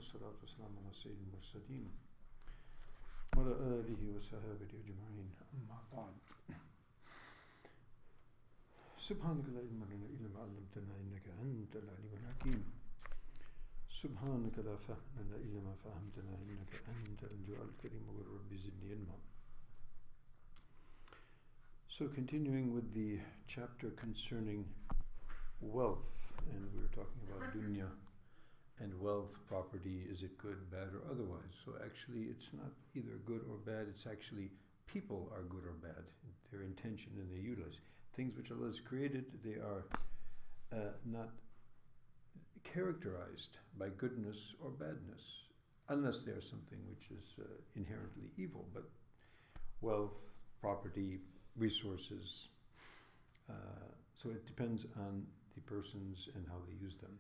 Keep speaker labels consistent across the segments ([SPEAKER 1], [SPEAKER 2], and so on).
[SPEAKER 1] والصلاة والسلام على سيد المرسلين وعلى آله وصحبه أجمعين أما بعد سبحانك لا علم لنا إلا ما علمتنا إنك أنت العليم الحكيم سبحانك لا فهم لنا إلا ما فهمتنا إنك أنت الجواد الكريم والرب زدني علما. So continuing with the chapter concerning wealth, and we were talking about dunya and wealth, property, is it good, bad, or otherwise? So actually it's not either good or bad, it's actually people are good or bad, their intention and their utilize. Things which Allah has created, they are not characterized by goodness or badness, unless they are something which is inherently evil. But wealth, property, resources, so it depends on the persons and how they use them.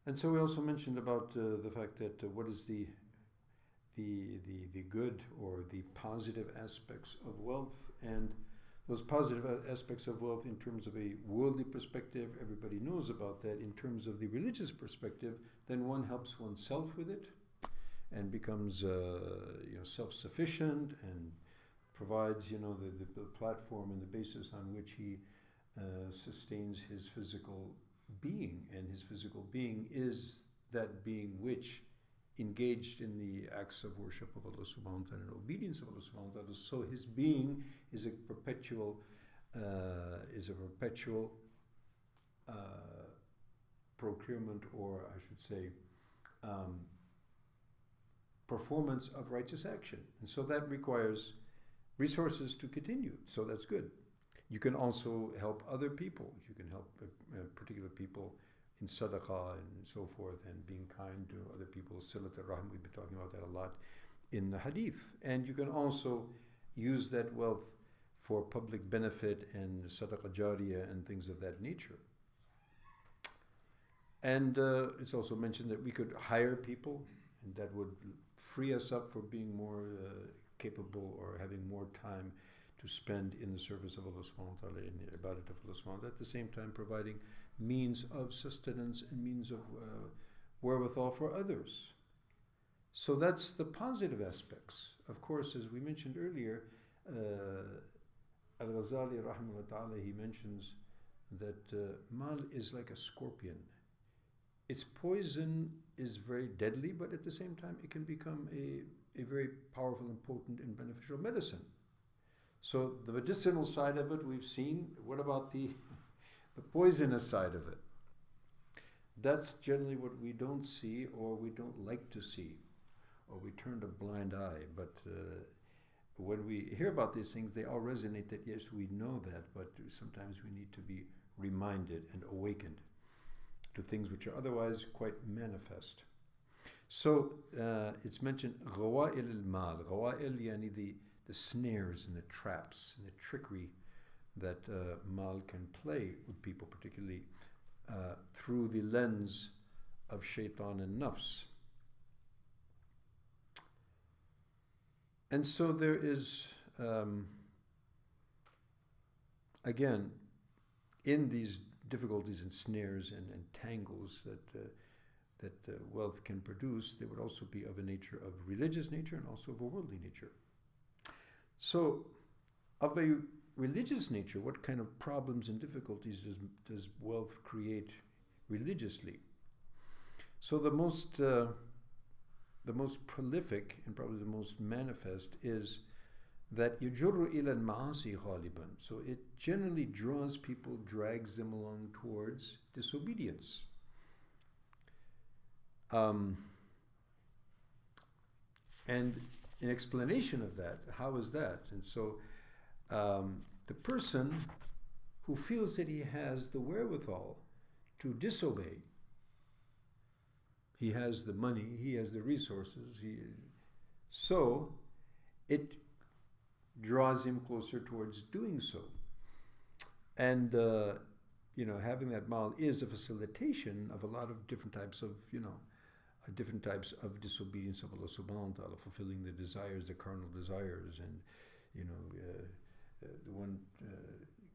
[SPEAKER 1] And so we also mentioned about the fact that what is the good or the positive aspects of wealth, and those positive aspects of wealth in terms of a worldly perspective, everybody knows about that. In terms of the religious perspective, then one helps oneself with it and becomes self-sufficient and provides the platform and the basis on which he sustains his physical being, and his physical being is that being which engaged in the acts of worship of Allah subhanahu wa ta'ala and obedience of Allah subhanahu wa ta'ala. So his being is a perpetual procurement, or I should say performance of righteous action, and so that requires resources to continue. So that's good. You can also help other people. You can help particular people in sadaqah and so forth, and being kind to other people. Silat al-Rahim, we've been talking about that a lot in the hadith. And you can also use that wealth for public benefit and sadaqah jariyah and things of that nature. And it's also mentioned that we could hire people, and that would free us up for being more capable or having more time to spend in the service of Allah subhanahu wa ta'ala, in the ibadat of Allah subhanahu wa ta'ala, at the same time providing means of sustenance and means of wherewithal for others. So that's the positive aspects. Of course, as we mentioned earlier, Al-Ghazali rahimahullah ta'ala, he mentions that mal is like a scorpion. Its poison is very deadly, but at the same time it can become a very powerful and potent and beneficial medicine. So the medicinal side of it we've seen. What about the poisonous side of it? That's generally what we don't see, or we don't like to see, or we turn a blind eye. But when we hear about these things, they all resonate that yes, we know that, but sometimes we need to be reminded and awakened to things which are otherwise quite manifest. So it's mentioned غوائل المال. غوائل yani the snares and the traps and the trickery that mal can play with people, particularly through the lens of shaitan and nafs. And so there is, again, in these difficulties and snares and tangles that wealth can produce, they would also be of a nature of religious nature and also of a worldly nature. So, of a religious nature, what kind of problems and difficulties does wealth create religiously? So the most prolific and probably the most manifest is that yajurru ila al-ma'asi ghaliban. So it generally draws people, drags them along towards disobedience. And an explanation of that, how is that? And so the person who feels that he has the wherewithal to disobey, he has the money, he has the resources, so it draws him closer towards doing so. And having that mal is a facilitation of a lot of different types of disobedience of Allah subhanahu wa ta'ala, fulfilling the desires, the carnal desires, and the one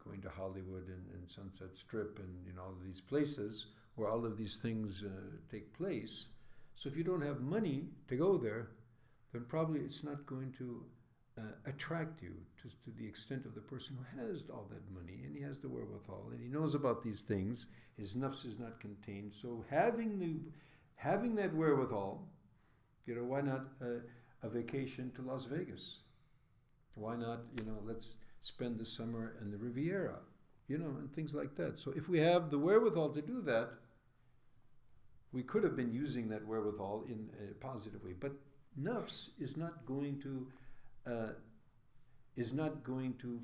[SPEAKER 1] going to Hollywood and Sunset Strip and all of these places where all of these things take place. So if you don't have money to go there, then probably it's not going to attract you to the extent of the person who has all that money and he has the wherewithal and he knows about these things. His nafs is not contained. So having that wherewithal, why not a vacation to Las Vegas? Why not, let's spend the summer in the Riviera, and things like that. So if we have the wherewithal to do that, we could have been using that wherewithal in a positive way. But nafs is not going to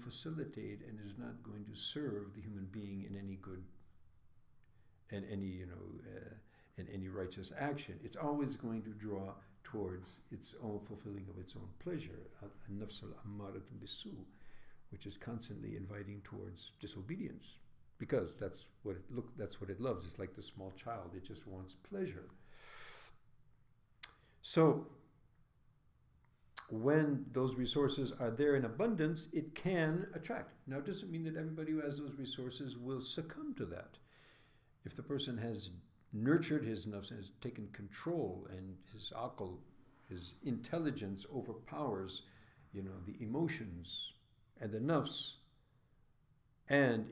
[SPEAKER 1] facilitate and is not going to serve the human being in any good and in any righteous action. It's always going to draw towards its own fulfilling of its own pleasure, an-nafs al-ammaratun bis-su, which is constantly inviting towards disobedience, because that's what it loves. It's like the small child; it just wants pleasure. So, when those resources are there in abundance, it can attract. Now, it doesn't mean that everybody who has those resources will succumb to that. If the person has nurtured his nafs and has taken control, and his aql, his intelligence overpowers, the emotions and the nafs, and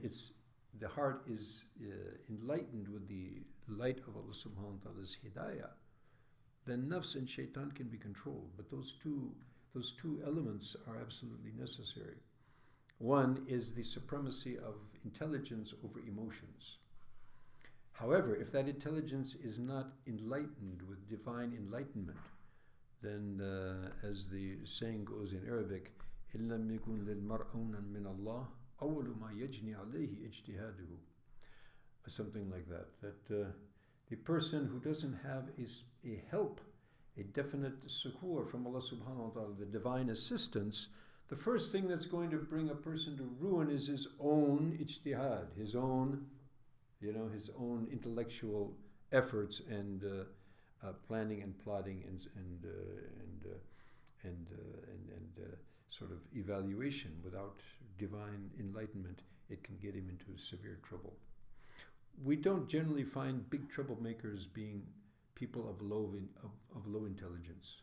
[SPEAKER 1] the heart is enlightened with the light of Allah subhanahu wa ta'ala's hidayah, then nafs and shaitan can be controlled. But those two elements are absolutely necessary. One is the supremacy of intelligence over emotions. However, if that intelligence is not enlightened with divine enlightenment, then as the saying goes in Arabic, إِن لَمْ يَكُنْ لِلْمَرْءِ عَوْنًا مِنَ اللَّهِ أَوَّلُ مَا يَجْنِي عَلَيْهِ اجْتِهَادُهُ. Something like that. That the person who doesn't have a help, a definite succour from Allah subhanahu wa ta'ala, the divine assistance, the first thing that's going to bring a person to ruin is his own ijtihad, his own intellectual efforts and planning and plotting and sort of evaluation. Without divine enlightenment, it can get him into severe trouble. We don't generally find big troublemakers being people of low intelligence.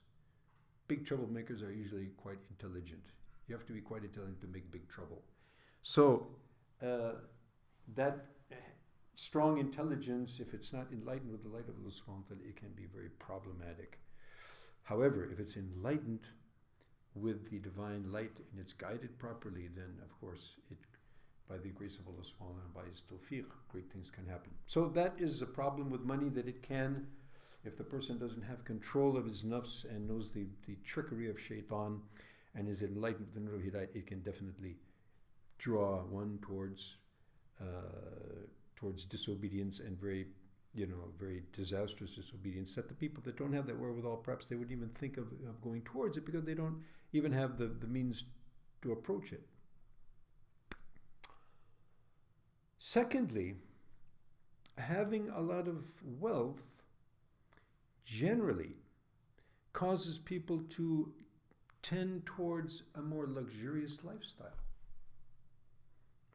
[SPEAKER 1] Big troublemakers are usually quite intelligent. You have to be quite intelligent to make big trouble. So that strong intelligence, if it's not enlightened with the light of Allah subhanahu wa ta'ala, it can be very problematic. However, if it's enlightened with the divine light and it's guided properly, then of course by the grace of Allah subhanahu wa ta'ala and by his tawfiq, great things can happen. So that is a problem with money, that it can, if the person doesn't have control of his nafs and knows the trickery of shaitan and is enlightened with the nur of hidayat, it can definitely draw one towards disobedience, and very disastrous disobedience, that the people that don't have that wherewithal, perhaps they wouldn't even think of going towards it, because they don't even have the means to approach it. Secondly, having a lot of wealth generally causes people to tend towards a more luxurious lifestyle,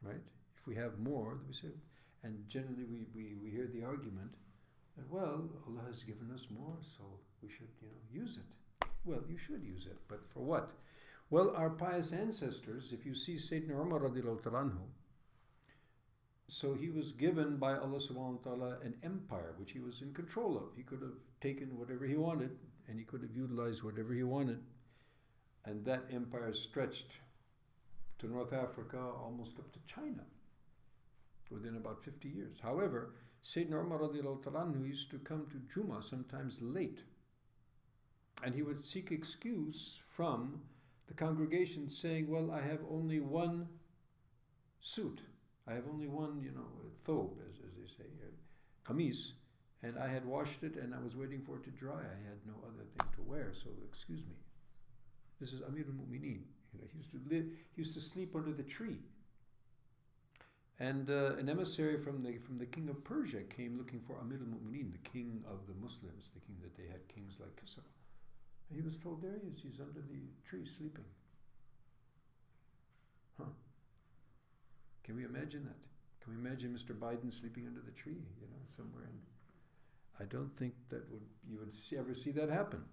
[SPEAKER 1] right? If we have more, we say, and generally we hear the argument that, well, Allah has given us more, so we should, use it. Well, you should use it, but for what? Well, our pious ancestors, if you see Sayyidina Umar radiallahu ta'ala anhu, so he was given by Allah subhanahu wa ta'ala an empire which he was in control of. He could have taken whatever he wanted, and he could have utilized whatever he wanted, and that empire stretched to North Africa, almost up to China, within about 50 years. However, Sayyidina Umar radiallahu ta'ala anhu used to come to Jummah sometimes late, and he would seek excuse from the congregation, saying, well, I have only one suit. I have only one, thobe, as they say, qamis, and I had washed it and I was waiting for it to dry. I had no other thing to wear, so excuse me. This is Amir al-Mu'mineen. He used to sleep under the tree. And an emissary from the king of Persia came looking for Amir al-Mu'mineen, the king of the Muslims, thinking that they had kings like Kisra. And he was told, there he is, he's under the tree sleeping. Huh? Can we imagine that? Can we imagine Mr. Biden sleeping under the tree, somewhere in... I don't think that you would ever see that happen.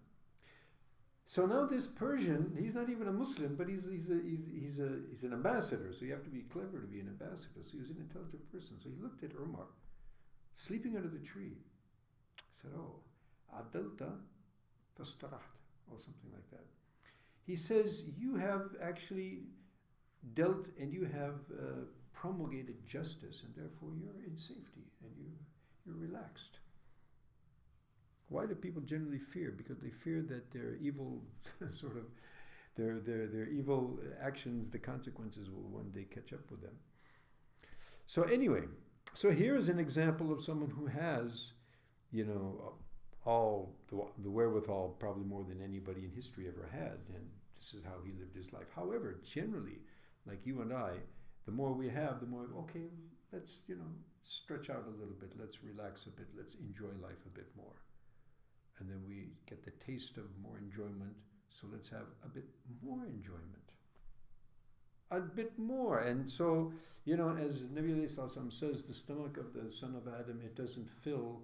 [SPEAKER 1] So now this Persian, he's not even a Muslim, but he's an ambassador. So you have to be clever to be an ambassador. So he was an intelligent person. So he looked at Umar, sleeping under the tree. He said, "Oh, adalta fastaraht," or something like that. He says, "You have actually dealt and you have promulgated justice, and therefore you're in safety and you're relaxed." Why do people generally fear? Because they fear that their evil their evil actions, the consequences will one day catch up with them. So anyway, so here is an example of someone who has, all the wherewithal, probably more than anybody in history ever had, and this is how he lived his life. However, generally, like you and I, the more we have, the more, okay, let's, stretch out a little bit, let's relax a bit, let's enjoy life a bit more. And then we get the taste of more enjoyment, so let's have a bit more enjoyment. A bit more. And so, as Nabi Alayhi Sallam says, the stomach of the son of Adam, it doesn't fill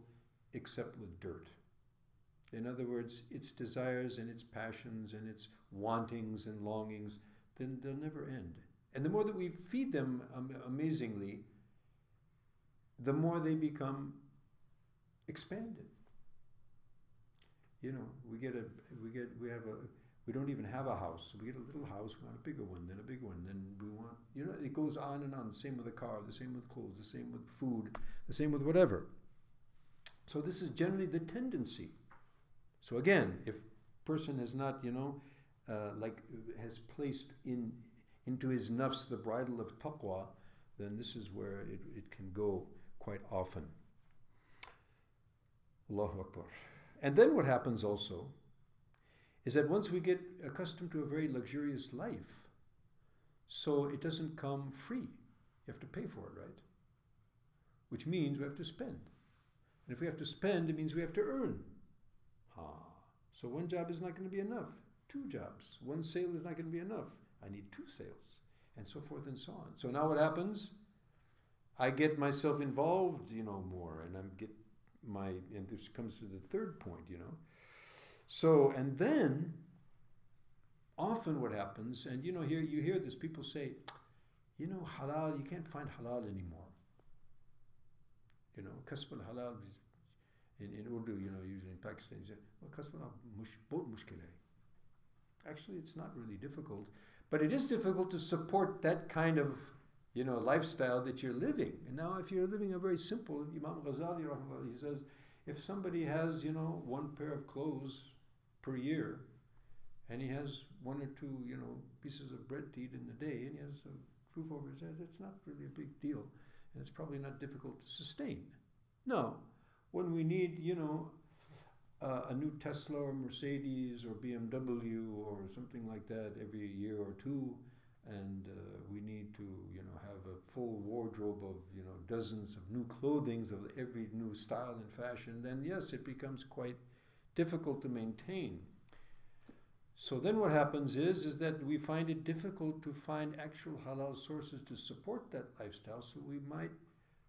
[SPEAKER 1] except with dirt. In other words, its desires and its passions and its wantings and longings, then they'll never end. And the more that we feed them, amazingly, the more they become expanded. We don't even have a house. So we get a little house, we want a bigger one, then a bigger one, then we want, it goes on and on. The same with a car, the same with clothes, the same with food, the same with whatever. So this is generally the tendency. So again, if person has not, has placed into his nafs the bridle of taqwa, then this is where it can go quite often. Allahu Akbar. And then what happens also is that once we get accustomed to a very luxurious life, so it doesn't come free. You have to pay for it, right? Which means we have to spend. And if we have to spend, it means we have to earn. So one job is not going to be enough. 2 jobs. 1 sale is not going to be enough. I need 2 sales. And so forth and so on. So now what happens? I get myself involved, more, and and this comes to the third point, So, and then, often what happens, and here you hear this, people say, halal, you can't find halal anymore. Kasb al-halal, in Urdu, usually in Pakistan, you say, well, kasb al-halal, bahut mushkil hai. Actually, it's not really difficult, but it is difficult to support that kind of lifestyle that you're living. And now if you're living a very simple, Imam Ghazali, he says, if somebody has, 1 pair of clothes per year, and he has 1 or 2, pieces of bread to eat in the day, and he has a roof over his head, it's not really a big deal. And it's probably not difficult to sustain. No. When we need, a new Tesla or Mercedes or BMW or something like that every year or 2, and we need to, have a full wardrobe of, dozens of new clothings of every new style and fashion, then yes, it becomes quite difficult to maintain. So then what happens is that we find it difficult to find actual halal sources to support that lifestyle, so we might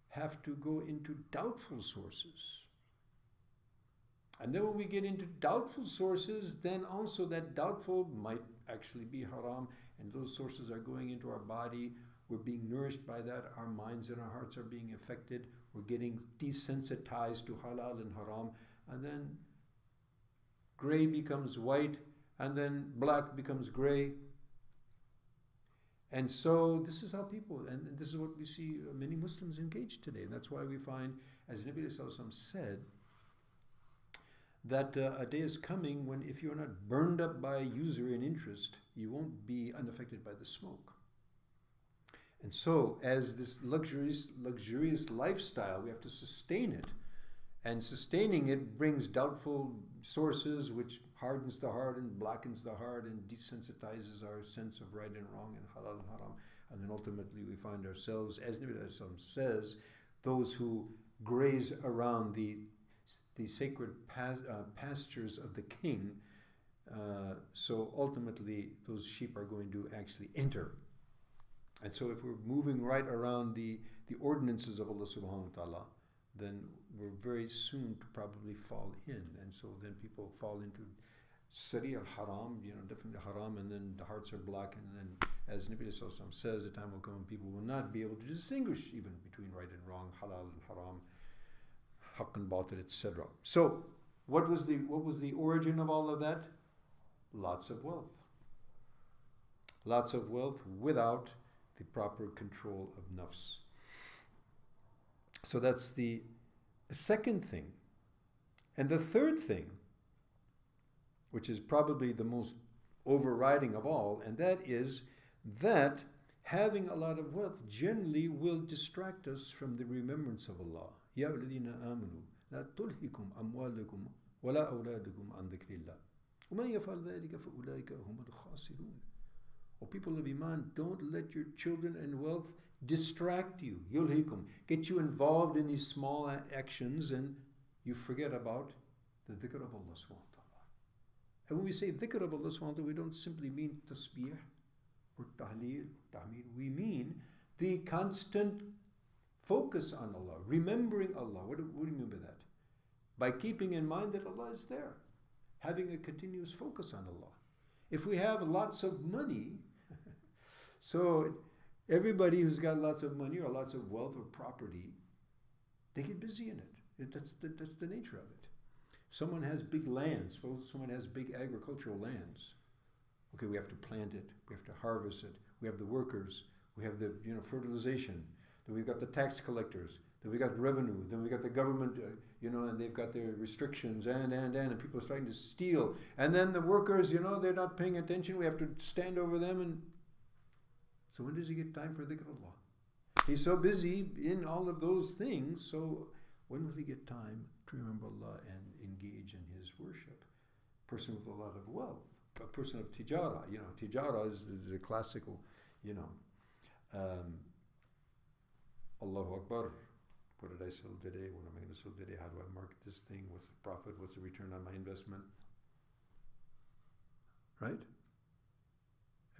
[SPEAKER 1] have to go into doubtful sources. And then when we get into doubtful sources, then also that doubtful might actually be haram, and those sources are going into our body. We're being nourished by that. Our minds and our hearts are being affected. We're getting desensitized to halal and haram. And then gray becomes white, and then black becomes gray. And so this is how people, and this is what we see many Muslims engage today. And that's why we find, as Nabi Sallallahu Alaihi Wasallam said, that a day is coming when if you're not burned up by usury and interest, you won't be unaffected by the smoke. And so, as this luxurious lifestyle, we have to sustain it. And sustaining it brings doubtful sources, which hardens the heart and blackens the heart and desensitizes our sense of right and wrong and halal and haram. And then ultimately we find ourselves, as Nabi says, those who graze around the sacred pastures of the king. So ultimately those sheep are going to actually enter And so if we're moving right around the ordinances of Allah subhanahu wa ta'ala, then we're very soon to probably fall in. And so then people fall into Sari al-Haram, definitely haram, and then the hearts are black, and then, as Nabi Sallallahu Alaihi Wasallam says, the time will come when people will not be able to distinguish even between right and wrong, halal and haram, haqq and batil, etc. So, what was the origin of all of that? Lots of wealth. Lots of wealth without the proper control of nafs. So that's the second thing. And the third thing, which is probably the most overriding of all, and that is that having a lot of wealth generally will distract us from the remembrance of Allah. Ya ayyuhalladhina amanu la tulhikum amwalukum wala awladukum an dhikrillah. وَمَنْ يَفْعَلْ ذَلِكَ فَأُولَٰئِكَ هُمُ الْخَاسِرُونَ. O people of Iman, don't let your children and wealth distract you. Yulhikum. Get you involved in these small actions and you forget about the dhikr of Allah subhanahu wa ta'ala. And when we say dhikr of Allah subhanahu wa ta'ala, we don't simply mean tasbih or tahleel or tahmid. We mean the constant focus on Allah, remembering Allah. What do you mean by that? By keeping in mind that Allah is there. Having a continuous focus on Allah. If we have lots of money, so everybody who's got lots of money or lots of wealth or property, they get busy in it. That's the nature of it. Someone has big lands, suppose someone has big agricultural lands. Okay, we have to plant it, we have to harvest it, we have the workers, we have the fertilization, then we've got the tax collectors, then we got revenue, then we got the government, and they've got their restrictions, and people are starting to steal. And then the workers, they're not paying attention. We have to stand over them. And so when does he get time for dhikr Allah? He's so busy in all of those things, so when will he get time to remember Allah and engage in his worship? A person with a lot of wealth, a person of tijara, tijara is the classical, Allahu Akbar. What did I sell today? What am I going to sell today? How do I market this thing? What's the profit? What's the return on my investment? Right?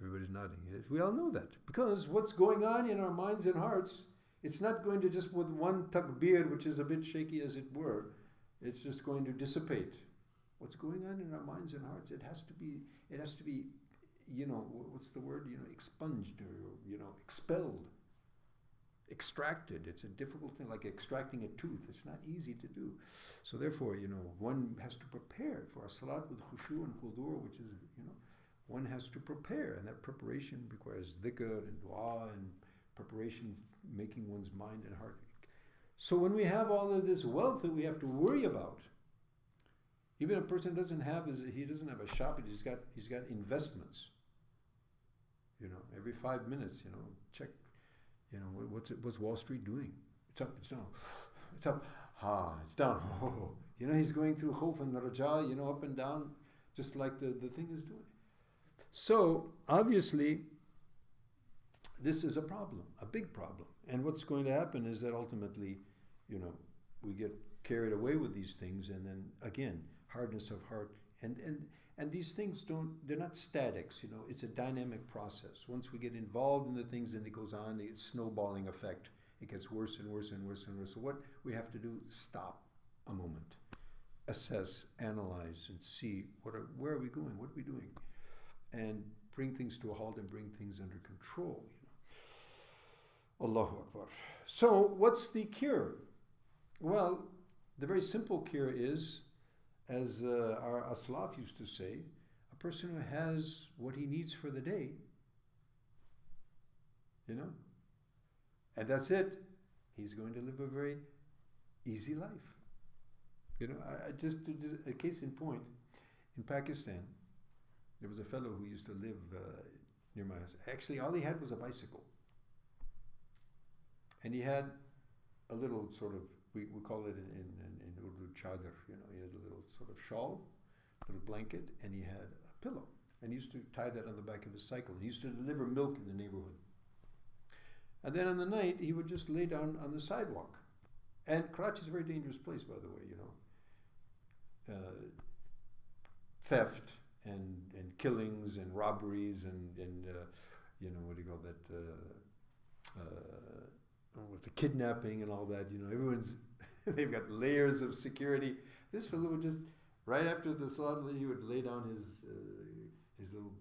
[SPEAKER 1] Everybody's nodding. We all know that. Because what's going on in our minds and hearts, it's not going to just with one takbir, which is a bit shaky as it were, it's just going to dissipate. What's going on in our minds and hearts, it has to be, what's the word? Expunged or, expelled. Extracted. It's a difficult thing, like extracting a tooth. It's not easy to do. So therefore, one has to prepare for a salat with khushu and khudur, which is, one has to prepare, and that preparation requires dhikr and dua and preparation, making one's mind and heart. So when we have all of this wealth that we have to worry about, even a person doesn't have a shop, he's got investments. Every 5 minutes, check. What's Wall Street doing? It's up, it's down. It's up, it's down. He's going through khawf and raja, up and down, just like the thing is doing. So, obviously, this is a problem, a big problem. And what's going to happen is that ultimately, we get carried away with these things, and then, again, hardness of heart. And these things they're not statics, it's a dynamic process. Once we get involved in the things, then it goes on, it's snowballing effect. It gets worse and worse and worse and worse. So what we have to do, stop a moment, assess, analyze, and see where are we going, what are we doing? And bring things to a halt and bring things under control, Allahu Akbar. So what's the cure? Well, the very simple cure is, as our Aslaf used to say, a person who has what he needs for the day, and that's it, he's going to live a very easy life. I just a case in point, in Pakistan, there was a fellow who used to live near my house. Actually, all he had was a bicycle. And he had a little sort of, we call it in Urdu chadar, he had a little sort of shawl, a little blanket, and he had a pillow. And he used to tie that on the back of his cycle. He used to deliver milk in the neighborhood. And then in the night, he would just lay down on the sidewalk. And Karachi is a very dangerous place, by the way, theft and killings and robberies and what do you call that, with the kidnapping and all that, everyone's, they've got layers of security. This fellow would just, right after the salat, he would lay down his little,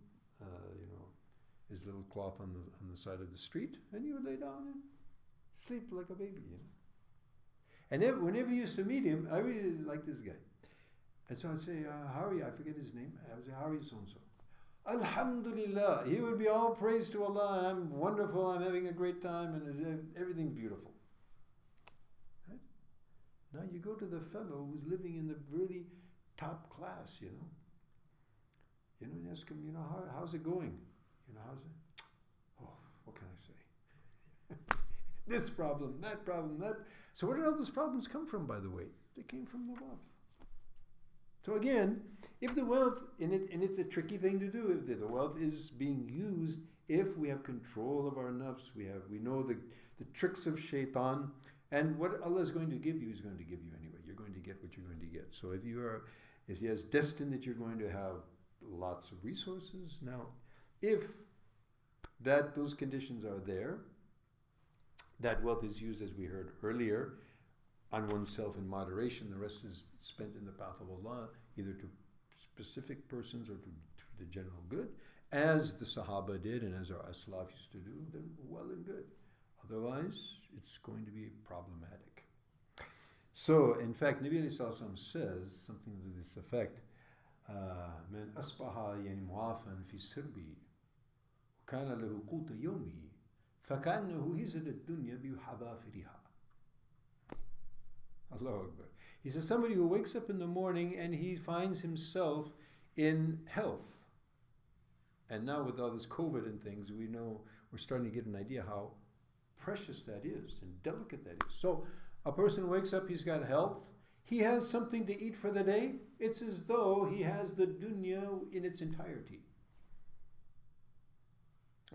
[SPEAKER 1] his little cloth on the side of the street, and he would lay down and sleep like a baby, And whenever you used to meet him, I really liked this guy. And so I'd say, how are you? I forget his name. I would say, how are you, so-and-so? Alhamdulillah. He would be all praise to Allah. I'm wonderful. I'm having a great time. And everything's beautiful. Right? Now you go to the fellow who's living in the really top class, and ask him, how's it going? How's it? Oh, what can I say? This problem, that problem, that. So where did all those problems come from, by the way? They came from the wealth. So again, if the wealth, and it's a tricky thing to do, if the wealth is being used, if we have control of our nafs, we know the tricks of shaitan, and what Allah is going to give you, He's going to give you anyway. You're going to get what you're going to get. So if He has destined that you're going to have lots of resources, now, if those conditions are there, that wealth is used, as we heard earlier, on oneself in moderation. The rest is spent in the path of Allah, either to specific persons or to the general good, as the Sahaba did and as our Aslaf used to do, then well and good. Otherwise, it's going to be problematic. So, in fact, Nabi ﷺ says something to this effect, Man asbaha yani mu'afan fi sirbi, kana lahu quta yawmihi, فَكَأَنَّهُ هِزَلَ الدُّنْيَا بِحَذَافِرِهَا. Allahu Akbar. He says somebody who wakes up in the morning and he finds himself in health. And now with all this COVID and things, we know, we're starting to get an idea how precious that is and delicate that is. So a person wakes up, he's got health, he has something to eat for the day. It's as though he has the dunya in its entirety.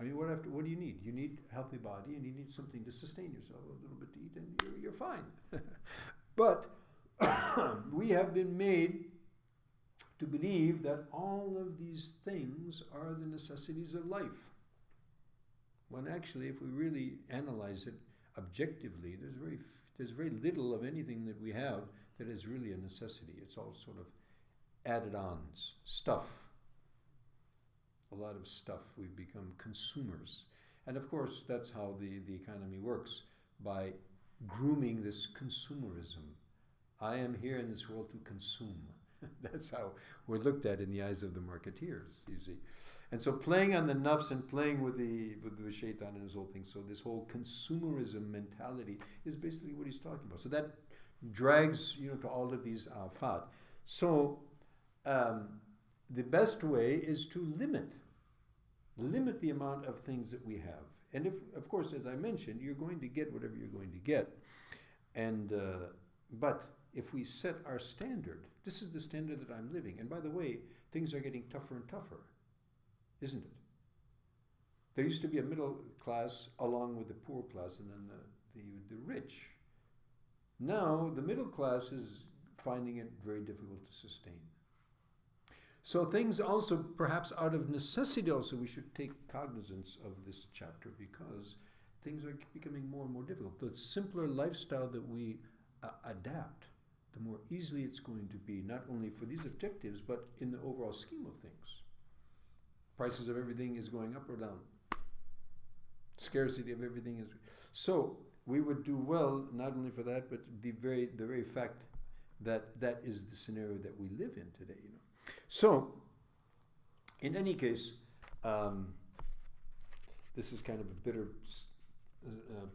[SPEAKER 1] I mean, what do you need? You need a healthy body and you need something to sustain yourself, a little bit to eat, and you're fine. But we have been made to believe that all of these things are the necessities of life. When actually, if we really analyze it objectively, there's very little of anything that we have that is really a necessity. It's all sort of added-ons, stuff. A lot of stuff. We've become consumers. And of course, that's how the economy works, by grooming this consumerism. I am here in this world to consume. That's how we're looked at in the eyes of the marketeers, you see. And so playing on the nafs and playing with the shaitan and his whole thing, so this whole consumerism mentality is basically what he's talking about. So that drags, to all of these afat. So the best way is to limit the amount of things that we have. And if, of course, as I mentioned, you're going to get whatever you're going to get. And but if we set our standard, this is the standard that I'm living. And by the way, things are getting tougher and tougher, isn't it? There used to be a middle class along with the poor class, and then the rich. Now the middle class is finding it very difficult to sustain. So things also, perhaps out of necessity also, we should take cognizance of this chapter, because things are becoming more and more difficult. The simpler lifestyle that we adapt, the more easily it's going to be, not only for these objectives, but in the overall scheme of things. Prices of everything is going up or down. Scarcity of everything is... So we would do well, not only for that, but the very fact that that is the scenario that we live in today, So, in any case, this is kind of a bitter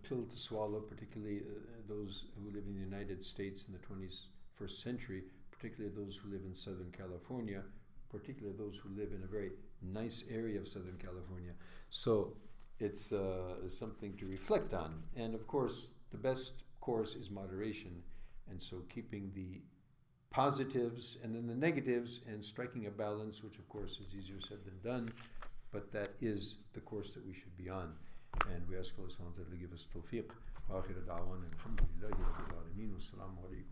[SPEAKER 1] pill to swallow, particularly those who live in the United States in the 21st century, particularly those who live in Southern California, particularly those who live in a very nice area of Southern California. So, it's something to reflect on. And of course, the best course is moderation. And so keeping the positives and then the negatives and striking a balance, which of course is easier said than done, but that is the course that we should be on. And we ask Allah subhanahu wa ta'ala to give us tawfiq. Wa akhir da'wana alhamdulillahi rabbil alameen. Wassalamu alaikum.